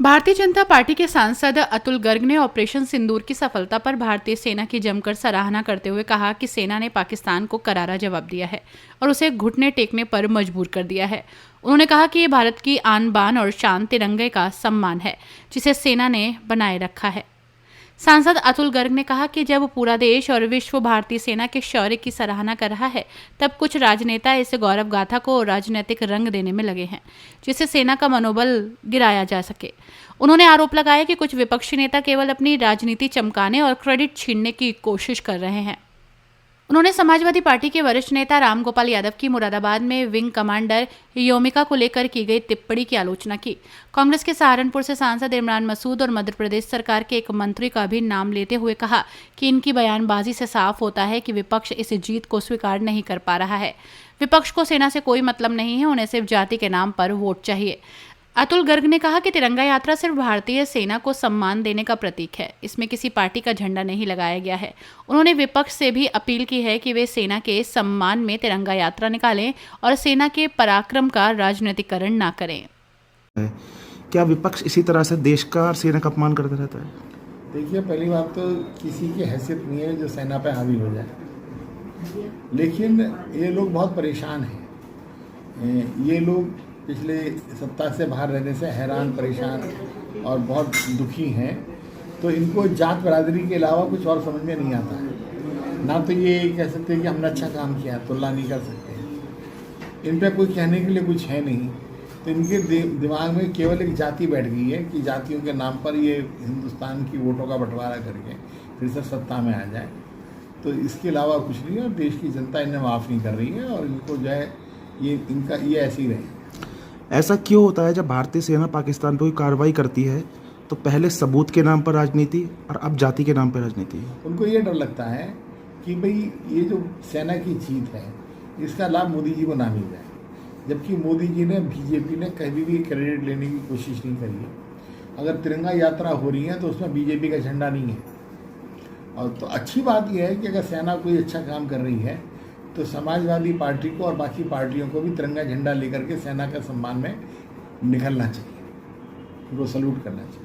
Bharatiya Janata party के सांसद अतुल गर्ग ने ऑपरेशन सिंदूर की सफलता पर भारतीय सेना की जमकर सराहना करते हुए कहा कि सेना ने पाकिस्तान को करारा जवाब दिया है और उसे घुटने टेकने पर मजबूर कर दिया है। उन्होंने कहा कि ये भारत की आन बान और शान तिरंगे का सम्मान है जिसे सेना ने बनाए रखा है। सांसद अतुल गर्ग ने कहा कि जब पूरा देश और विश्व भारतीय सेना के शौर्य की सराहना कर रहा है, तब कुछ राजनेता इस गौरव गाथा को राजनीतिक रंग देने में लगे हैं, जिससे सेना का मनोबल गिराया जा सके। उन्होंने आरोप लगाया कि कुछ विपक्षी नेता केवल अपनी राजनीति चमकाने और क्रेडिट छीनने की कोशिश कर रहे हैं। उन्होंने समाजवादी पार्टी के वरिष्ठ नेता रामगोपाल यादव की मुरादाबाद में विंग कमांडर योमिका को लेकर की गई टिप्पणी की आलोचना की। कांग्रेस के सहारनपुर से सांसद इमरान मसूद और मध्य प्रदेश सरकार के एक मंत्री का भी नाम लेते हुए कहा कि इनकी बयानबाजी से साफ होता है कि विपक्ष इस जीत को स्वीकार नहीं कर पा रहा है। विपक्ष को सेना से कोई मतलब नहीं है, उन्हें सिर्फ जाति के नाम पर वोट चाहिए। अतुल गर्ग ने कहा कि तिरंगा यात्रा सिर्फ भारतीय सेना को सम्मान देने का प्रतीक है, इसमें किसी पार्टी का झंडा नहीं लगाया गया है। उन्होंने विपक्ष से भी अपील की है कि वे सेना के सम्मान में तिरंगा यात्रा निकालें और सेना के पराक्रम का राजनीतिकरण ना करें। क्या विपक्ष इसी तरह से देश का और सेना का अपमान करता रहता है? देखिए, पहली बात तो किसी की हैसियत नहीं है जो सेना पे हावी हो जाए, लेकिन ये लोग बहुत परेशान हैं। ये लोग पिछले सप्ताह से बाहर रहने से हैरान, परेशान और बहुत दुखी हैं। तो इनको जात बरादरी के अलावा कुछ और समझ में नहीं आता है। ना तो ये कह सकते हैं कि हमने अच्छा काम किया, तुलना नहीं कर सकते। इन पर कोई कहने के लिए कुछ है नहीं। तो इनके दिमाग में केवल एक जाति बैठ गई है कि जातियों के नाम पर ये हिंदुस्तान की वोटों का बंटवारा करके फिर से सत्ता में आ जाए। तो इसके अलावा कुछ नहीं है और देश की जनता इन्हें माफ़ नहीं कर रही है और इनको जो है ये ऐसे ही रहे। ऐसा क्यों होता है जब भारतीय सेना पाकिस्तान पर कोई कार्रवाई करती है तो पहले सबूत के नाम पर राजनीति और अब जाति के नाम पर राजनीति? उनको ये डर लगता है कि भाई ये जो सेना की जीत है इसका लाभ मोदी जी को ना मिल जाए, जबकि मोदी जी ने, बीजेपी ने कभी भी क्रेडिट लेने की कोशिश नहीं करी है। अगर तिरंगा यात्रा हो रही है तो उसमें बीजेपी का झंडा नहीं है। और तो अच्छी बात यह है कि अगर सेना कोई अच्छा काम कर रही है तो समाजवादी पार्टी को और बाकी पार्टियों को भी तिरंगा झंडा लेकर के सेना के सम्मान में निकलना चाहिए, उनको सल्यूट करना चाहिए।